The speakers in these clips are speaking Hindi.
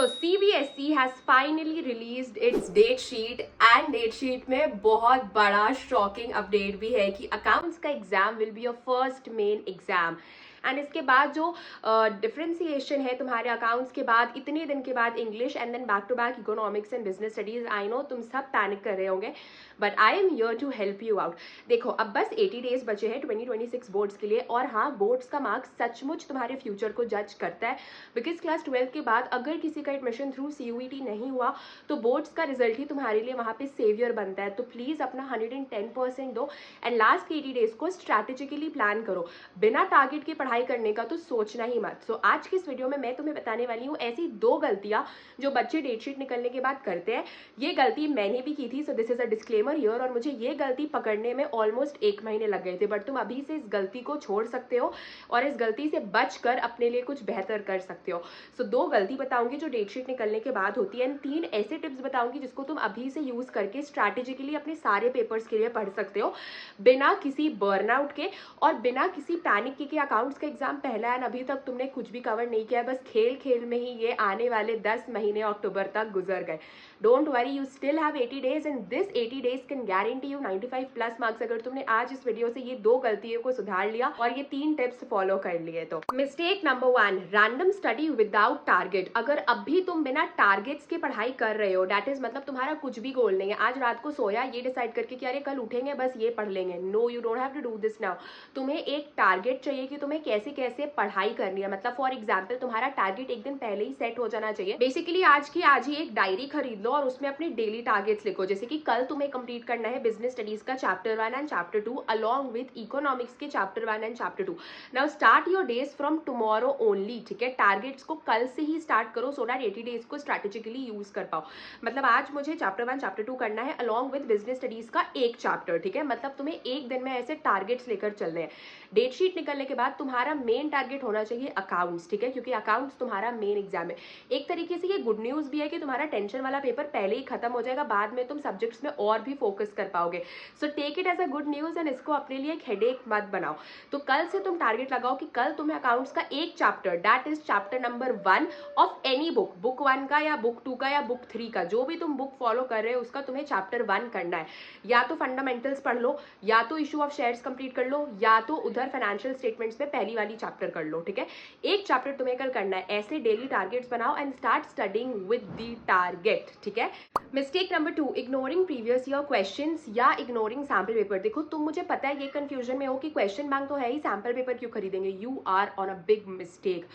So CBSE has finally released its date sheet and date sheet में बहुत बड़ा शॉकिंग अपडेट भी है कि अकाउंट्स का exam will be your first main exam and इसके बाद जो डिफ्रेंसिएशन है तुम्हारे अकाउंट्स के बाद इतने दिन के बाद English and then back to back economics and business studies. I know तुम सब पैनिक कर रहे होंगे but I am here to help you out. देखो अब बस 80 डेज बचे हैं 2026 बोर्ड्स के लिए और हाँ बोर्ड्स का मार्क्स सचमुच तुम्हारे फ्यूचर को जज करता है बिकॉज क्लास 12 के बाद अगर किसी का एडमिशन थ्रू CUET नहीं हुआ तो बोर्ड्स का रिजल्ट ही तुम्हारे लिए वहाँ पे सेवियर बनता है। तो प्लीज़ अपना 110% दो एंड लास्ट 80 डेज को स्ट्रैटेजिकली प्लान करो। बिना टारगेट की पढ़ाई करने का तो सोचना ही मत। सो आज की इस वीडियो में मैं तुम्हें बताने वाली हूँ ऐसी 2 गलतियाँ जो बच्चे डेटशीट निकलने के बाद करते हैं। ये गलती मैंने भी की थी, सो this is a disclaimer here, और मुझे ये गलती पकड़ने में ऑलमोस्ट 1 महीने लग गए थे। बट तुम अभी से इस गलती को छोड़ सकते हो और इस गलती से बचकर अपने लिए कुछ बेहतर कर सकते हो। सो 2 गलती बताऊंगी जो डेटशीट निकलने के बाद होती है एंड 3 ऐसे टिप्स बताऊंगी जिसको तुम अभी से यूज करके स्ट्रैटेजिकली अपने सारे पेपर्स के लिए पढ़ सकते हो बिना किसी बर्नआउट के और बिना किसी पैनिक के। अकाउंट्स का एग्जाम पहला है, अभी तक तुमने कुछ भी कवर नहीं किया है, बस खेल खेल में ही ये आने वाले 10 महीने अक्टूबर तक गुजर गए। Don't worry, you still have 80 days and this 80 days can guarantee you 95 plus marks अगर तुमने आज इस वीडियो से ये 2 गलतियों को सुधार लिया और ये 3 टिप्स फॉलो कर लिए तो। Mistake number 1, random study without target. अगर अभी तुम बिना टारगेट्स के पढ़ाई कर रहे हो, दैट इज मतलब तुम्हारा कुछ भी गोल नहीं है, आज रात को सोया ये डिसाइड करके कि अरे कल उठेंगे बस ये पढ़ लेंगे, no you don't have to do this now. तुम्हें एक टारगेट चाहिए कि तुम्हें कैसे कैसे पढ़ाई करनी है। मतलब फॉर एग्जाम्पल तुम्हारा टारगेट एक दिन पहले ही सेट हो जाना चाहिए। बेसिकली आज ही एक डायरी खरीद लो और उसमें अपने डेली टारगेट्स लिखो, जैसे कि कल तुम्हें कंप्लीट करना है बिजनेस स्टडीज का chapter 1 and chapter 2 along with economics के chapter 1 and chapter 2। Now start your days from tomorrow only, ठीक है। टारगेट्स को कल से ही स्टार्ट करो सो दैट 80 डेज को स्ट्रैटेजिकली यूज कर पाओ। मतलब आज मुझे चैप्टर 1 चैप्टर 2 करना है अलॉन्ग विद बिजनेस स्टडीज का एक चैप्टर, ठीक है। मतलब तुम्हें एक दिन में ऐसे टारगेट्स लेकर चलने हैं। डेट शीट निकलने के बाद तुम्हारा मेन टारगेट होना चाहिए अकाउंट्स, ठीक है, क्योंकि अकाउंट्स तुम्हारा मेन एग्जाम है। एक तरीके से ये गुड न्यूज भी है कि तुम्हारा टेंशन वाला पेपर पहले ही खत्म हो जाएगा, बाद में तुम सब्जेक्ट्स में और भी फोकस कर पाओगे। So take it as a good news and इसको अपने लिए एक हेडेक मत बनाओ। तो कल से तुम टारगेट लगाओ कि कल तुम्हें अकाउंट्स का एक chapter, that is chapter number 1 of any book, book 1 का या बुक 2 का या बुक 3 का, जो भी तुम बुक फॉलो कर रहे हो उसका तुम्हें चैप्टर 1 करना है। या तो फंडामेंटल्स पढ़ लो, या तो इशू ऑफ शेयर्स कंप्लीट कर लो, या तो उधर फाइनेंशियल स्टेटमेंट्स में पहली वाली चैप्टर कर लो, ठीक है। एक चैप्टर तुम्हें कल करना है। ऐसे डेली टारगेट्स बनाओ and start studying with the target, ठीक है। Mistake number 2, ignoring previous year questions या इग्नोरिंग सैम्पल पेपर। देखो तुम, मुझे पता है ये कंफ्यूजन में हो कि क्वेश्चन बैंक तो है ही, सैम्पल पेपर क्यों खरीदेंगे। You are on a big mistake.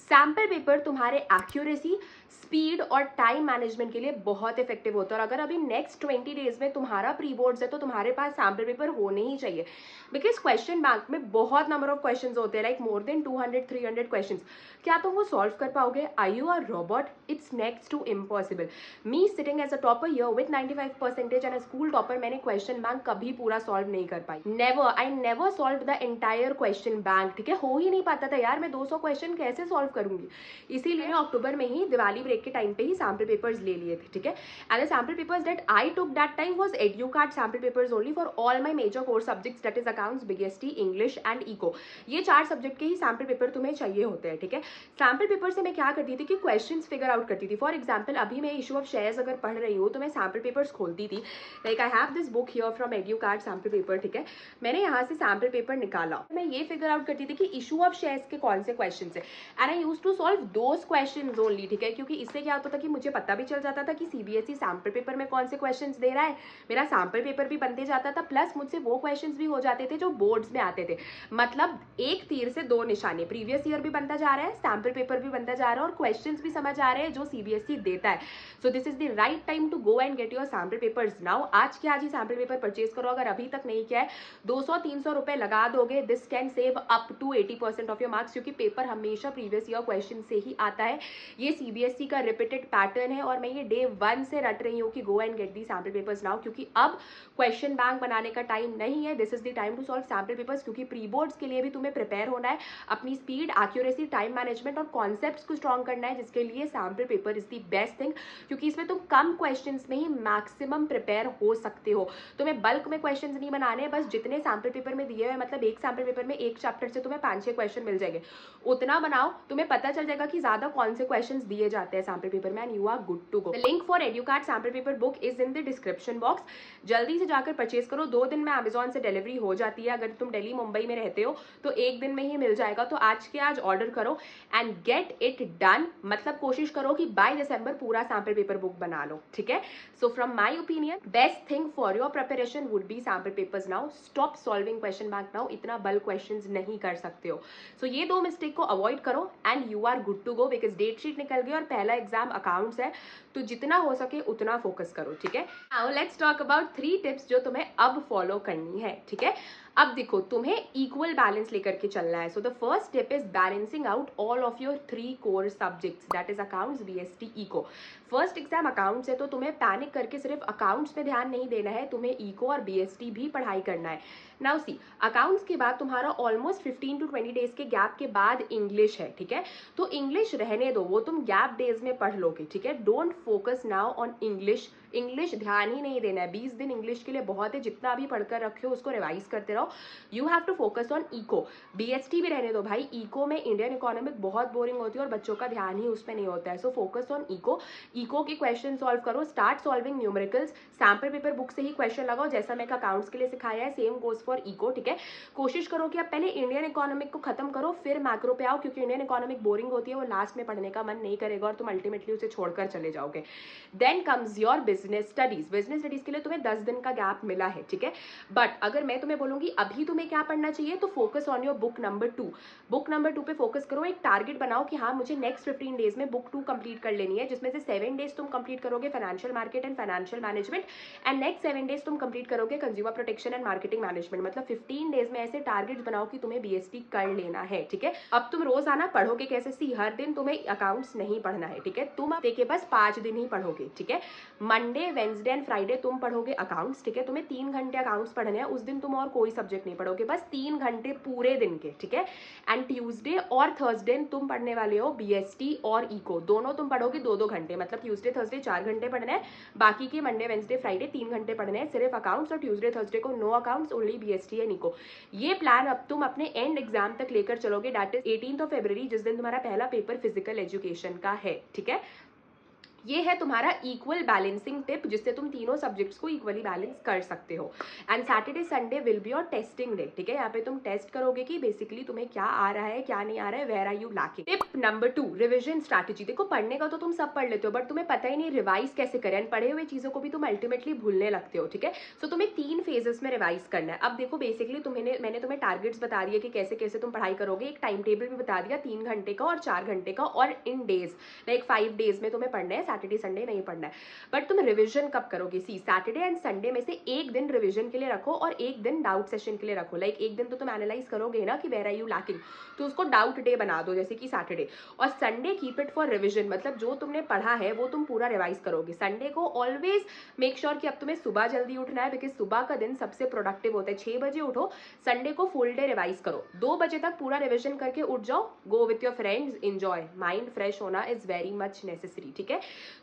Sample paper तुम्हारे एक्यूरेसी, स्पीड और टाइम मैनेजमेंट के लिए बहुत इफेक्टिव होता है। और अगर अभी नेक्स्ट 20 डेज में तुम्हारा प्री बोर्ड्स है तो तुम्हारे पास सैम्पल पेपर होने ही चाहिए बिकॉज क्वेश्चन बैंक में बहुत नंबर ऑफ क्वेश्चंस होते हैं, लाइक मोर देन 200-300 क्वेश्चंस। क्या तुम वो सॉल्व कर पाओगे? Are you a robot? It's next to impossible. Me sitting as a topper here with 95% and a school topper, मैंने क्वेश्चन बैंक कभी पूरा सॉल्व नहीं कर पाई। Never, I never solve the entire question bank, ठीक है। हो ही नहीं पाता था यार, मैं 200 क्वेश्चन कैसे सॉल्व करूंगी। इसीलिए अक्टूबर में ही दिवाली ब्रेक के टाइम पे ही सैम्पल पेपर्स ले लिए थे, ठीक है। And the sample papers that I took that time was Educart sample papers only for all my major course subjects, that is accounts, BST, English and eco. ये 4 सब्जेक्ट के ही सैम्पल पेपर तुम्हें चाहिए होते हैं, ठीक है। सैम्पल पेपर से मैं क्या करती थी कि क्वेश्चंस फिगर आउट करती थी। फॉर एग्जांपल अभी मैं इशू ऑफ शेयर्स अगर पढ़ रही हूँ तो मैं सैम्पल पेपर्स खोलती थी, like I have this book here from Educart sample paper, ठीक है। मैंने यहाँ से सैम्पल पेपर निकाला, मैं ये फिगर आउट करती थी कि इशू ऑफ शेयर्स के कौन से क्वेश्चन है and I used to solve those questions only, ठीक है। क्योंकि इससे क्या होता था कि मुझे पता भी चल जाता था कि सीबीएसई सैम्पल पेपर में कौन से क्वेश्चंस दे रहा है, मेरा सैम्पल पेपर भी बनते जाता था, प्लस मुझसे वो क्वेश्चंस भी हो जाते थे जो बोर्ड्स में आते थे। मतलब एक तीर से 2 निशाने, प्रीवियस ईयर भी बनता जा रहा है, सैम्पल पेपर भी बनता जा रहा है और क्वेश्चंस भी समझ आ रहे हैं जो सीबीएसई देता है। So this is the right time to go and get your sample papers now. आज के आज ही सैम्पल पेपर परचेज करो अगर अभी तक नहीं किया है। 200-300 रुपए लगा दोगे, this can save up to 80% of your marks, क्योंकि पेपर हमेशा प्रीवियस ईयर क्वेश्चन से ही आता है। ये सीबीएसई का रिपीटेड पैटर्न है और मैं ये डे 1 से रट रही हूँ कि go and get the sample papers now, क्योंकि अब क्वेश्चन बैंक बनाने का टाइम नहीं है। This is the time to solve sample papers, क्योंकि प्री बोर्ड्स के लिए भी तुम्हें प्रिपेयर होना है। अपनी स्पीड, एक्यूरेसी, टाइम मैनेजमेंट और कॉन्सेप्ट्स को स्ट्रॉन्ग करना है, जिसके लिए sample paper is the best thing, क्योंकि इसमें तुम कम क्वेश्चंस में ही मैक्सिमम प्रिपेयर हो सकते हो। तुम्हें बल्क में क्वेश्चंस नहीं बनाने, बस जितने सैम्पल पेपर में दिए हुए, मतलब एक सैम्पल पेपर में एक चैप्टर से तुम्हें 5-6 क्वेश्चन मिल जाएंगे, उतना बनाओ। तुम तुम्हें पता चल जाएगा कि ज्यादा कौन से क्वेश्चंस दिए जाते हैं सैम्पल पेपर में, and you are good to go. The link for Educart sample paper book is in the description box. जल्दी से जाकर परचेज करो, 2 दिन में अमेजोन से डिलीवरी हो जाती है। अगर तुम दिल्ली मुंबई में रहते हो तो 1 दिन में ही मिल जाएगा, तो आज के आज ऑर्डर करो एंड गेट इट डन। मतलब कोशिश करो कि बाय दिसंबर पूरा सैम्पल पेपर बुक बना लो, ठीक है। So from my opinion best thing for your preparation would be sample papers now. Stop solving question bank now, इतना बल्क क्वेश्चंस नहीं कर सकते हो। सो ये 2 मिस्टेक को अवॉइड करो and you are good to go, because date sheet निकल गई और पहला एग्जाम अकाउंट्स है, तो जितना हो सके उतना फोकस करो, ठीक है। Now let's talk about 3 tips जो तुम्हें अब फॉलो करनी है, ठीक है। अब देखो, तुम्हें इक्वल बैलेंस लेकर के चलना है। So the first step is balancing out all of your 3 core subjects, that is accounts, BST, eco. First exam accounts है, तो तुम्हें पैनिक करके सिर्फ अकाउंट्स में ध्यान नहीं देना है, तुम्हें इको और बीएसटी भी पढ़ाई करना है। नाउ सी, अकाउंट्स के बाद तुम्हारा ऑलमोस्ट 15 to 20 डेज के गैप के बाद इंग्लिश है, ठीक है। तो इंग्लिश रहने दो, वो तुम गैप डेज में पढ़ लोगे, ठीक है। Don't focus now on English. English ध्यान ही नहीं देना है, 20 दिन इंग्लिश के लिए बहुत है, जितना भी पढ़कर रखे हो उसको रिवाइज करते रहो। You have to focus on eco. BST भी रहने दो भाई, इको में इंडियन इकोनॉमिक बहुत बोरिंग होती है और बच्चों का ध्यान ही उसमें नहीं होता है। So focus on eco. Eco के क्वेश्चन सॉल्व करो, start solving numericals, sample paper book से ही क्वेश्चन लगाओ, जैसा मैं अकाउंट्स के लिए सिखाया है, सेम गोज फॉर इको, ठीक है। कोशिश करो कि आप पहले इंडियन इकोनॉमिक को खत्म करो, फिर मैक्रो पे आओ, क्योंकि इंडियन इकोनॉमिक बोरिंग होती है, वो लास्ट में पढ़ने का मन नहीं करेगा और तुम अल्टीमेटली उसे छोड़कर चले जाओगे। Then comes your business studies. Business studies के लिए तुम्हें 10 दिन का गैप मिला है, ठीक है। बट अगर मैं तुम्हें बोलूंगी अभी तुम्हें क्या पढ़ना चाहिए, तो focus on your book number 2। Book number 2 पे फोकस करो, एक टारगेट बनाओ कि हाँ मुझे नेक्स्ट 15 डेज में बुक 2 कंप्लीट कर लेनी है, जिसमें से 7 डेज तुम कंप्लीट करोगे financial market and financial management, and next 7 days तुम कंप्लीट करोगे consumer protection and marketing management. मतलब 15 डेज में ऐसे टारगेट बनाओ कि तुम्हें बीएसटी कर लेना है, ठीक है। अब तुम रोज आना पढ़ोगे कैसे, सी हर दिन तुम्हें अकाउंट्स नहीं पढ़ना है, ठीक है। तुम देखिए बस 5 दिन ही पढ़ोगे, ठीक है। मंडे, वेंसडे एंड फ्राइडे तुम पढ़ोगे अकाउंट्स, ठीक है। तुम्हें 3 घंटे अकाउंट्स पढ़ने हैं, उस दिन तुम और कोई सब्जेक्ट नहीं पढ़ोगे, बस 3 घंटे पूरे दिन के, ठीक है। एंड ट्यूसडे और थर्सडे तुम पढ़ने वाले हो बीएसटी और इको, दोनों तुम पढ़ोगे 2-2 घंटे। मतलब ट्यूसडे थर्सडे 4 घंटे पढ़ना है, बाकी के मंडे वेंसडे फ्राइडे 3 घंटे पढ़ने हैं सिर्फ अकाउंट्स, और ट्यूसडे थर्सडे को no accounts, only BST and eco. ये प्लान अब तुम अपने एंड एग्जाम तक लेकर चलोगे, दैट इज 18 फरवरी, जिस दिन तुम्हारा पहला पेपर फिजिकल एजुकेशन का है, ठीक है। ये है तुम्हारा इक्वल बैलेंसिंग टिप, जिससे तुम तीनों सब्जेक्ट्स को इक्वली बैलेंस कर सकते हो। And Saturday Sunday will be your testing day, ठीक है। यहाँ पे तुम टेस्ट करोगे कि बेसिकली तुम्हें क्या आ रहा है क्या नहीं आ रहा है, where are you lacking. Tip number 2, revision strategy. देखो पढ़ने का तो तुम सब पढ़ लेते हो, बट तुम्हें पता ही नहीं रिवाइज कैसे करें, एंड पढ़े हुए चीजों को भी तुम अल्टीमेटली भूलने लगते हो, ठीक है। सो तुम्हें 3 फेजेस में रिवाइज करना है। अब देखो बेसिकली मैंने तुम्हें टारगेट्स बता दिए कि कैसे कैसे तुम पढ़ाई करोगे, एक टाइम टेबल भी बता दिया, 3 घंटे का और 4 घंटे का, और इन डेज लाइक 5 डेज में तुम्हें पढ़ना है, सैटरडे संडे नहीं पढ़ना है। बट तुम रिवीजन कब करोगे, सी सैटरडे एंड संडे में से एक दिन रिवीजन के लिए रखो और एक दिन डाउट सेशन के लिए रखो। लाइक एक दिन तो तुम एनालाइज करोगे ना कि वेयर आर यू लैकिंग, तो उसको डाउट डे बना दो, जैसे कि सैटरडे, और Sunday keep it for revision. मतलब जो तुमने पढ़ा है वो तुम पूरा रिवाइज करोगे। संडे को ऑलवेज मेक श्योर कि अब तुम्हें सुबह जल्दी उठना है, बिकॉज सुबह का दिन सबसे प्रोडक्टिव होता है। 6 बजे उठो, संडे को फुल डे रिवाइज करो, 2 बजे तक पूरा रिविजन करके उठ जाओ, go with your friends, enjoy. Mind fresh होना इज वेरी मच नेसेसरी, ठीक है।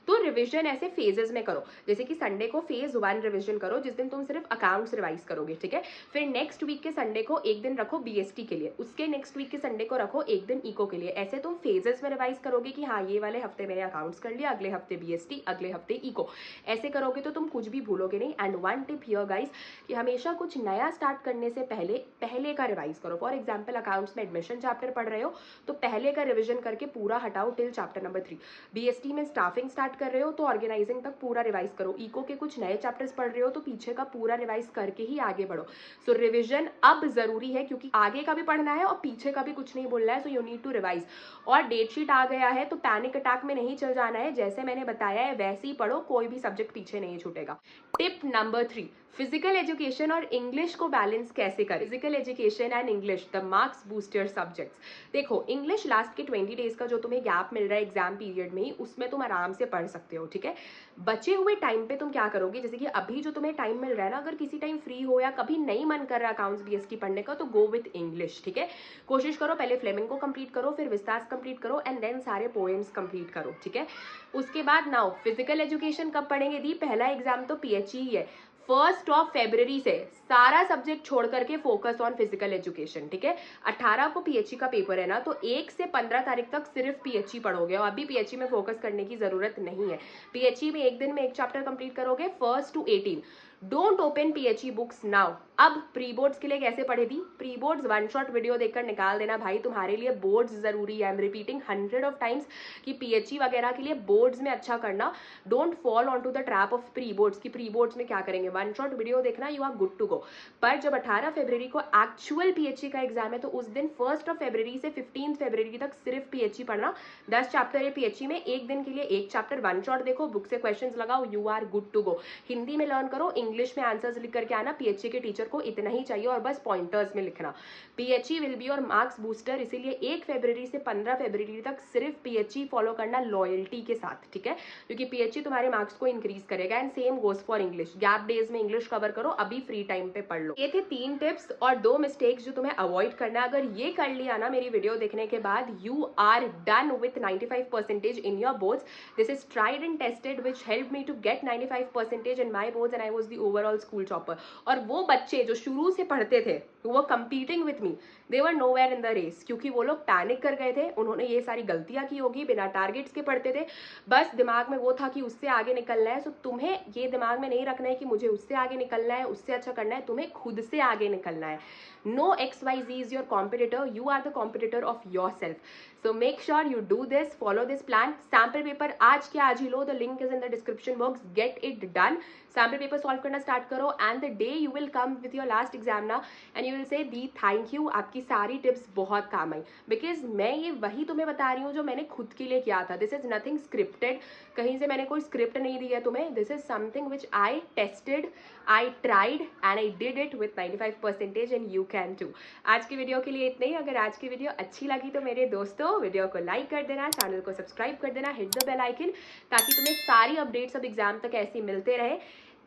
तो रिविजन ऐसे फेजेस में करो, जैसे कि संडे को फेज 1 रिविजन करो, जिस दिन तुम सिर्फ अकाउंट्स रिवाइज करोगे, ठीक है। फिर नेक्स्ट वीक के संडे को एक दिन रखो बीएसटी के लिए, उसके नेक्स्ट वीक के संडे को रखो एक दिन इको के लिए। ऐसे तुम फेजेस में रिवाइज करोगे कि हाँ ये वाले हफ्ते मैंने अकाउंट्स कर लिया, अगले हफ्ते बीएसटी, अगले हफ्ते इको। ऐसे करोगे तो तुम कुछ भी भूलोगे नहीं। And one tip here guys, कि हमेशा कुछ नया स्टार्ट करने से पहले का रिवाइज करो। फॉर एग्जाम्पल अकाउंट्स में एडमिशन चैप्टर पढ़ रहे हो तो पहले का रिविजन करके पूरा हटाओ टिल चैप्टर नंबर 3। बीएसटी में स्टाफिंग स्टार्ट कर रहे हो तो ऑर्गेनाइजिंग तक पूरा रिवाइज करो। इको के कुछ नए चैप्टर्स पढ़ रहे हो तो पीछे का पूरा रिवाइज करके ही आगे बढ़ो। सो रिविजन अब जरूरी है, क्योंकि आगे का भी पढ़ना है और पीछे का भी कुछ नहीं बोलना है। So you need to revise. और डेट शीट आ गया है तो पैनिक अटैक में नहीं चल जाना है, जैसे मैंने बताया है वैसे ही पढ़ो, कोई भी सब्जेक्ट पीछे नहीं छूटेगा। टिप नंबर 3, फिजिकल एजुकेशन और इंग्लिश को बैलेंस कैसे करें। Physical education and English, the marks booster subjects. देखो इंग्लिश लास्ट के 20 डेज का जो तुम्हें गैप मिल रहा है एग्जाम पीरियड में ही, उसमें तुम आराम से पढ़ सकते हो, ठीक है। बचे हुए टाइम पे तुम क्या करोगे, जैसे कि अभी जो तुम्हें टाइम मिल रहा है ना, अगर किसी टाइम फ्री हो या कभी नहीं मन कर रहा अकाउंट्स बीएसटी पढ़ने का, तो गो विथ इंग्लिश, ठीक है। कोशिश करो पहले फ्लेमिंग को कंप्लीट करो, फिर विस्तास कंप्लीट करो, एंड देन सारे पोएम्स कंप्लीट करो, ठीक है। उसके बाद नाउ फिजिकल एजुकेशन कब पढ़ेंगे दी, पहला एग्जाम तो पीएचई ही है। 1 से सारा सब्जेक्ट छोड़ करके फोकस ऑन फिजिकल एजुकेशन, ठीक है। 18 को पीएचई का पेपर है ना, तो 1 से 15 तारीख तक सिर्फ पीएचई पढ़ोगे और अभी पीएचई में फोकस करने की जरूरत नहीं है। पीएचई में एक दिन में एक चैप्टर कंप्लीट करोगे 1 to 18। Don't open PHE books now. अब प्री बोर्ड्स के लिए कैसे पढ़े थी? Pre boards one shot video देखकर निकाल देना भाई, तुम्हारे लिए बोर्ड्स जरूरी है। I am repeating 100 of times कि पीएचई वगैरह के लिए बोर्ड्स में अच्छा करना। Don't fall on to the trap of pre boards की प्री बोर्ड्स में क्या करेंगे, वन शॉट वीडियो देखना, यू आर गुड टू गो। पर जब 18 फरवरी को एक्चुअल पीएचई का एग्जाम है तो उस दिन 1 फरवरी से 15 फरवरी तक सिर्फ पीएचई पढ़ना। 10 चैप्टर है पीएचई में, एक दिन के लिए एक चैप्टर वन शॉट देखो, बुक से क्वेश्चंस लगाओ, you are good to go. Hindi में लर्न करो, इंग्लिश में आंसर्स लिख करके आना। पीएचई के टीचर को इतना ही चाहिए और बस पॉइंटर्स में लिखना। PHE will be your marks booster, इसीलिए 1 फरवरी से 15 फरवरी तक सिर्फ पीएचई फॉलो करना लॉयल्टी के साथ, ठीक है, क्योंकि पीएचई तुम्हारे मार्क्स को इंक्रीज करेगा। And same goes for English. Gap days में इंग्लिश कवर करो, अभी फ्री टाइम पे पढ़ लो। ये थे 3 टिप्स और 2 मिस्टेक्स जो तुम्हें अवॉइड करना है। अगर ये कर लिया ना मेरी वीडियो देखने के बाद, you are done with 95% in your boards. This is tried and tested which help me to get 95% in my boards and I was the overall school topper. और वो बच्चे जो शुरू से पढ़ते थे, वो competing with me, they were nowhere in the race, क्योंकि वो लोग पैनिक कर गए थे। उन्होंने ये सारी गलतियां की होगी, बिना टारगेट्स के पढ़ते थे, बस दिमाग में वो था कि उससे आगे निकलना है। सो तुम्हें ये दिमाग में नहीं रखना है कि मुझे उससे आगे निकलना है, उससे अच्छा करना है, तुम्हें खुद से आगे निकलना है। No XYZ is your competitor, you are the competitor of yourself. So make sure you do this, follow this plan. Sample paper आज के आज ही लो, the link is in the description box, get it done. Sample paper solve करना start करो and the day you will come with your last exam ना and you will say the thank you, आपकी सारी tips बहुत काम आई, because मैं ये वही तुम्हें बता रही हूँ जो मैंने खुद के लिए किया था। This is nothing scripted, कहीं से मैंने कोई स्क्रिप्ट नहीं दी है तुम्हें। This is something which I tested, I tried and I did it with 95% and you can too. आज की वीडियो के लिए इतना ही। अगर आज की वीडियो अच्छी लगी तो मेरे दोस्तों वीडियो को लाइक कर देना, चैनल को सब्सक्राइब कर देना, हिट द बेल आइकन, ताकि तुम्हें सारी अपडेट्स अब एग्जाम तक ऐसे मिलते रहे।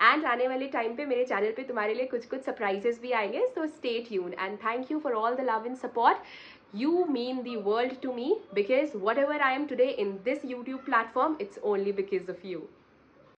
एंड आने वाले टाइम पे मेरे चैनल पे तुम्हारे लिए कुछ कुछ सरप्राइजेस भी आएंगे। So stay tuned and thank you for all the love and support. You mean the world to me, because whatever I am today in this YouTube platform, it's only because of you.